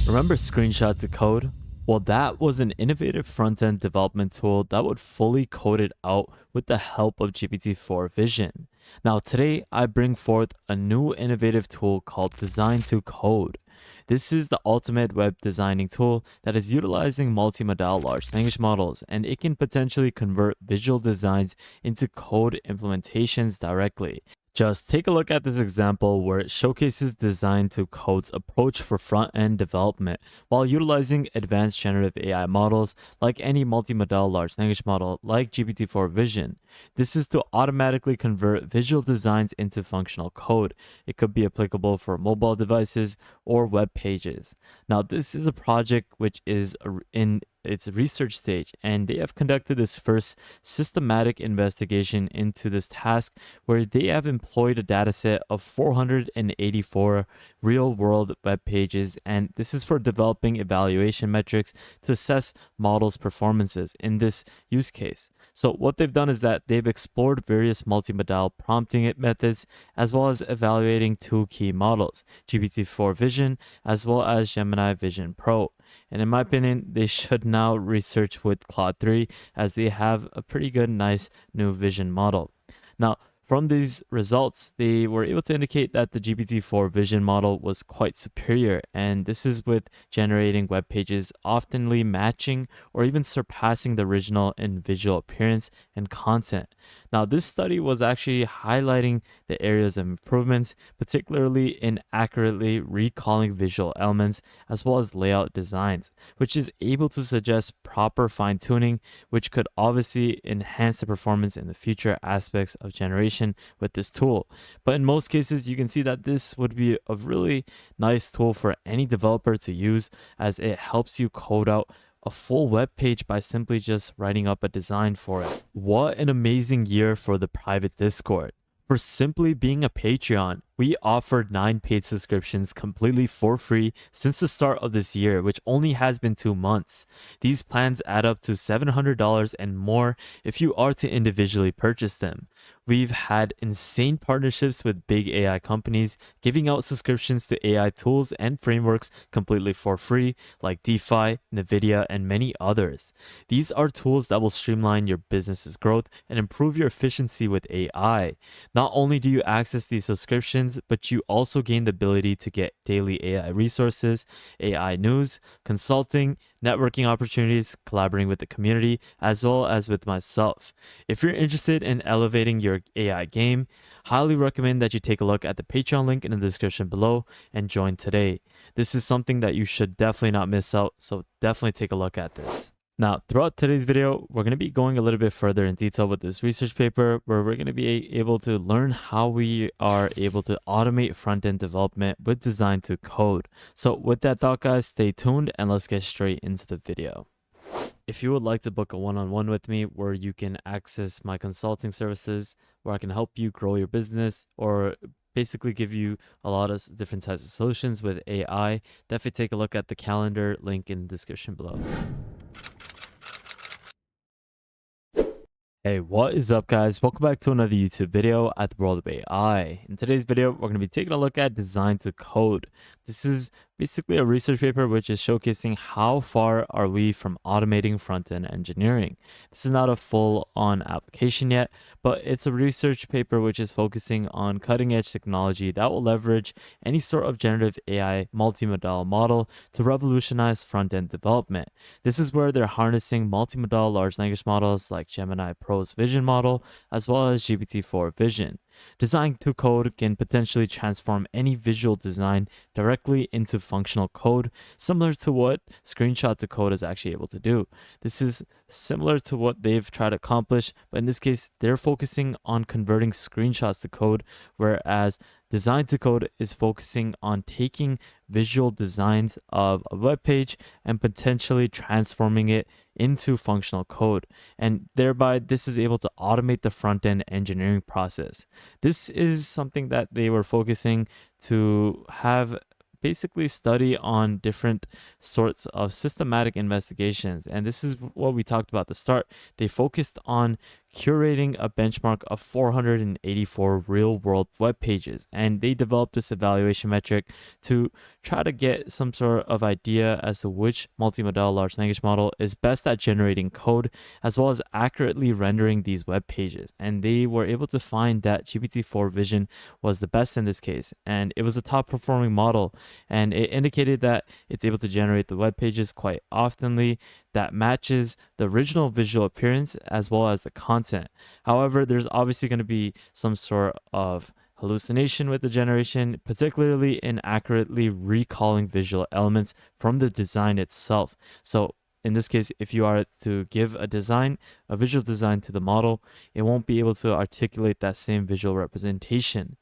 Remember Screenshot2Code? Well, that was an innovative front-end development tool that would fully code it out with the help of GPT-4 Vision. Now, today I bring forth a new innovative tool called Design2Code. This is the ultimate web designing tool that is utilizing multimodal large language models, and it can potentially convert visual designs into code implementations directly. Just take a look at this example where it showcases Design2Code's approach for front-end development while utilizing advanced generative AI models like any multimodal large language model like GPT-4 Vision. This is to automatically convert visual designs into functional code. It could be applicable for mobile devices or web pages. Now, this is a project which is in its research stage, and they have conducted this first systematic investigation into this task where they have employed a dataset of 484 real-world web pages, and this is for developing evaluation metrics to assess models' performances in this use case. So what they've done is that they've explored various multimodal prompting methods as well as evaluating two key models, GPT-4 Vision as well as Gemini Vision Pro. And in my opinion, they should now research with Claude 3 as they have a pretty good, nice new vision model. Now, from these results, they were able to indicate that the GPT-4 Vision model was quite superior, and this is with generating web pages oftenly matching or even surpassing the original in visual appearance and content. Now, this study was actually highlighting the areas of improvements, particularly in accurately recalling visual elements as well as layout designs, which is able to suggest proper fine-tuning, which could obviously enhance the performance in the future aspects of generation with this tool. But in most cases, you can see that this would be a really nice tool for any developer to use, as it helps you code out a full web page by simply just writing up a design for it. What an amazing year for the private Discord. For simply being a Patreon, we offered 9 paid subscriptions completely for free since the start of this year, which only has been 2 months. These plans add up to $700 and more if you are to individually purchase them. We've had insane partnerships with big AI companies, giving out subscriptions to AI tools and frameworks completely for free, like DeFi, NVIDIA, and many others. These are tools that will streamline your business's growth and improve your efficiency with AI. Not only do you access these subscriptions, but you also gain the ability to get daily AI resources, AI news, consulting, networking opportunities, collaborating with the community, as well as with myself. If you're interested in elevating your AI game, highly recommend that you take a look at the Patreon link in the description below and join today. This is something that you should definitely not miss out, so definitely take a look at this. Now, throughout today's video, we're going to be going a little bit further in detail with this research paper, where we're going to be able to learn how we are able to automate front-end development with Design2Code. So with that thought, guys, stay tuned and let's get straight into the video. If you would like to book a one-on-one with me where you can access my consulting services, where I can help you grow your business or basically give you a lot of different types of solutions with AI, definitely take a look at the calendar link in the description below. Hey, what is up, guys? Welcome back to another YouTube video at the World of AI. In today's video, we're going to be taking a look at Design2Code. This is basically a research paper which is showcasing how far are we from automating front-end engineering. This is not a full-on application yet, but it's a research paper which is focusing on cutting-edge technology that will leverage any sort of generative AI multimodal model to revolutionize front-end development. This is where they're harnessing multimodal large language models like Gemini Pro's Vision model as well as GPT-4 Vision. Design2Code can potentially transform any visual design directly into functional code, similar to what Screenshot2Code is actually able to do. This is similar to what they've tried to accomplish, but in this case, they're focusing on converting screenshots to code, whereas Design2Code is focusing on taking visual designs of a web page and potentially transforming it into functional code. And thereby, this is able to automate the front-end engineering process. This is something that they were focusing to have basically study on different sorts of systematic investigations. And this is what we talked about at the start. They focused on curating a benchmark of 484 real world web pages. And they developed this evaluation metric to try to get some sort of idea as to which multimodal large language model is best at generating code as well as accurately rendering these web pages. And they were able to find that GPT-4 Vision was the best in this case, and it was a top performing model, and it indicated that it's able to generate the web pages quite oftenly that matches the original visual appearance as well as the content. However, there's obviously going to be some sort of hallucination with the generation, particularly in accurately recalling visual elements from the design itself. So in this case, if you are to give a design, a visual design to the model, it won't be able to articulate that same visual representation.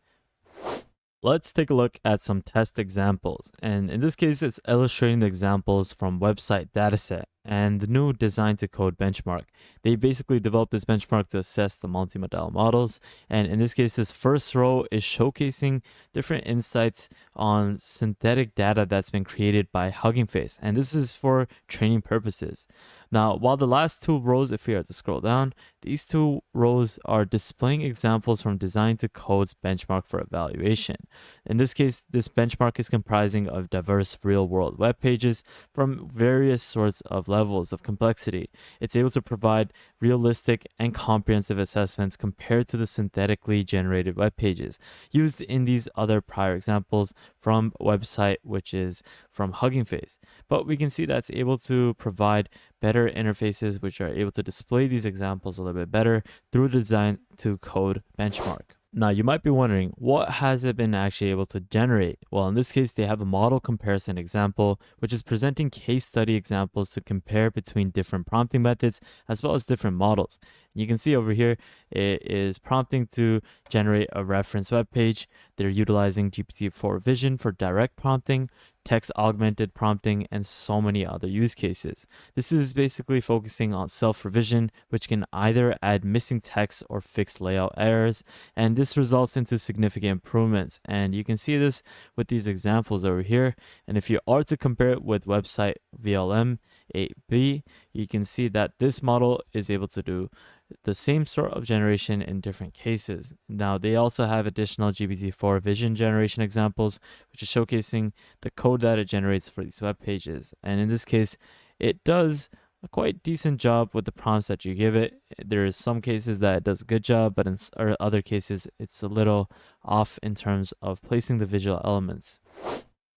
Let's take a look at some test examples. And in this case, it's illustrating the examples from website dataset and the new Design2Code benchmark. They basically developed this benchmark to assess the multimodal models. And in this case, this first row is showcasing different insights on synthetic data that's been created by Hugging Face. And this is for training purposes. Now, while the last two rows, if we are to scroll down, these two rows are displaying examples from Design2Code's benchmark for evaluation. In this case, this benchmark is comprising of diverse real-world web pages from various sorts of levels of complexity. It's able to provide realistic and comprehensive assessments compared to the synthetically generated web pages used in these other prior examples from a website, which is from Hugging Face. But we can see that's able to provide better interfaces which are able to display these examples a little bit better through the Design2Code benchmark. Now, you might be wondering, what has it been actually able to generate? Well, in this case, they have a model comparison example, which is presenting case study examples to compare between different prompting methods as well as different models. You can see over here, it is prompting to generate a reference web page. They're utilizing GPT-4 Vision for direct prompting, text augmented prompting, and so many other use cases. This is basically focusing on self-revision, which can either add missing text or fix layout errors, and this results into significant improvements. And you can see this with these examples over here. And if you are to compare it with website VLM 8B, you can see that this model is able to do the same sort of generation in different cases. Now, they also have additional GPT-4 Vision generation examples, which is showcasing the code that it generates for these web pages. And in this case, it does a quite decent job with the prompts that you give it. There is some cases that it does a good job, but in other cases, it's a little off in terms of placing the visual elements.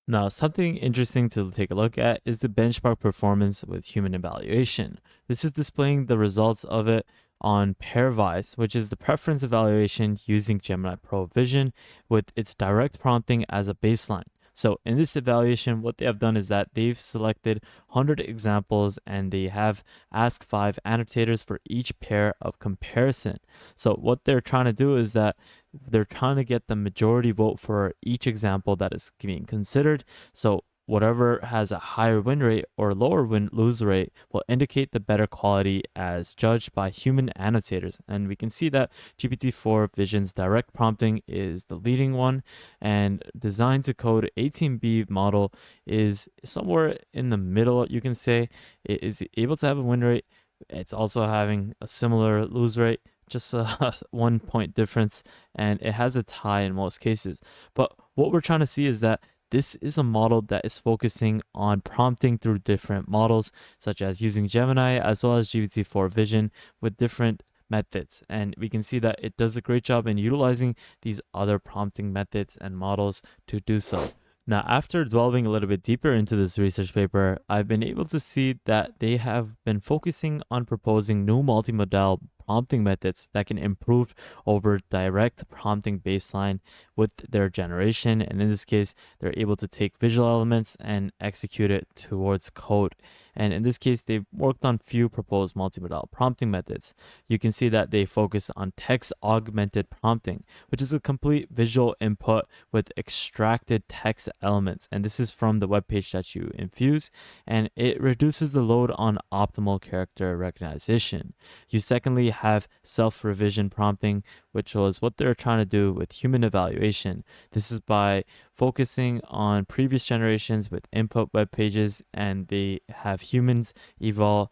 Now, something interesting to take a look at is the benchmark performance with human evaluation. This is displaying the results of it on pairwise, which is the preference evaluation using Gemini Pro Vision with its direct prompting as a baseline. So in this evaluation, what they have done is that they've selected 100 examples and they have asked 5 annotators for each pair of comparison. So what they're trying to do is that they're trying to get the majority vote for each example that is being considered. So whatever has a higher win rate or lower win-lose rate will indicate the better quality as judged by human annotators. And we can see that GPT-4 Vision's direct prompting is the leading one, and Design2Code 18B model is somewhere in the middle, you can say. It is able to have a win rate. It's also having a similar lose rate, just a 1 point difference, and it has a tie in most cases. But what we're trying to see is that this is a model that is focusing on prompting through different models, such as using Gemini as well as GPT-4 Vision with different methods. And we can see that it does a great job in utilizing these other prompting methods and models to do so. Now, after delving a little bit deeper into this research paper, I've been able to see that they have been focusing on proposing new multimodal prompting methods that can improve over direct prompting baseline with their generation. And in this case, they're able to take visual elements and execute it towards code. And in this case, they've worked on few proposed multimodal prompting methods. You can see that they focus on text augmented prompting, which is a complete visual input with extracted text elements. And this is from the web page that you infuse, and it reduces the load on optimal character recognition. You secondly have self-revision prompting, which was what they're trying to do with human evaluation. This is by focusing on previous generations with input web pages, and they have humans evolve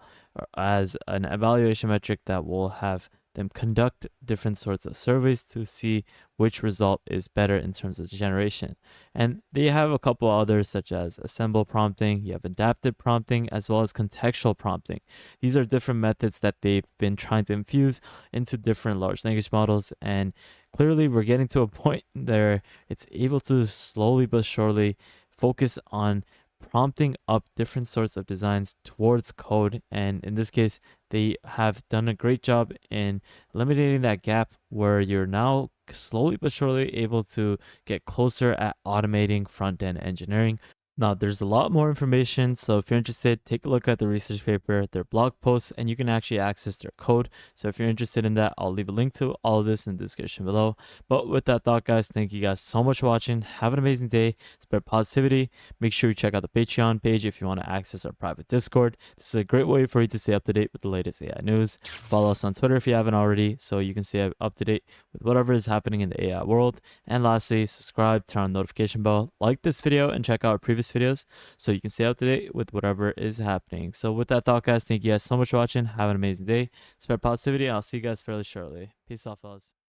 as an evaluation metric that will have then conduct different sorts of surveys to see which result is better in terms of generation. And they have a couple others, such as assemble prompting, you have adaptive prompting, as well as contextual prompting. These are different methods that they've been trying to infuse into different large language models. And clearly, we're getting to a point where it's able to slowly but surely focus on prompting up different sorts of designs towards code. And in this case, they have done a great job in eliminating that gap where you're now slowly but surely able to get closer at automating front end engineering. Now, there's a lot more information, so if you're interested, take a look at the research paper, their blog posts, and you can actually access their code. So if you're interested in that, I'll leave a link to all of this in the description below. But with that thought, guys, thank you guys so much for watching. Have an amazing day. Spread positivity. Make sure you check out the Patreon page if you want to access our private Discord. This is a great way for you to stay up to date with the latest AI news. Follow us on Twitter if you haven't already, so you can stay up to date with whatever is happening in the AI world. And lastly, subscribe, turn on the notification bell, like this video, and check out our previous videos so you can stay up to date with whatever is happening. So with that thought, guys, thank you guys so much for watching. Have an amazing day. Spread positivity. I'll see you guys fairly shortly. Peace out, fellas.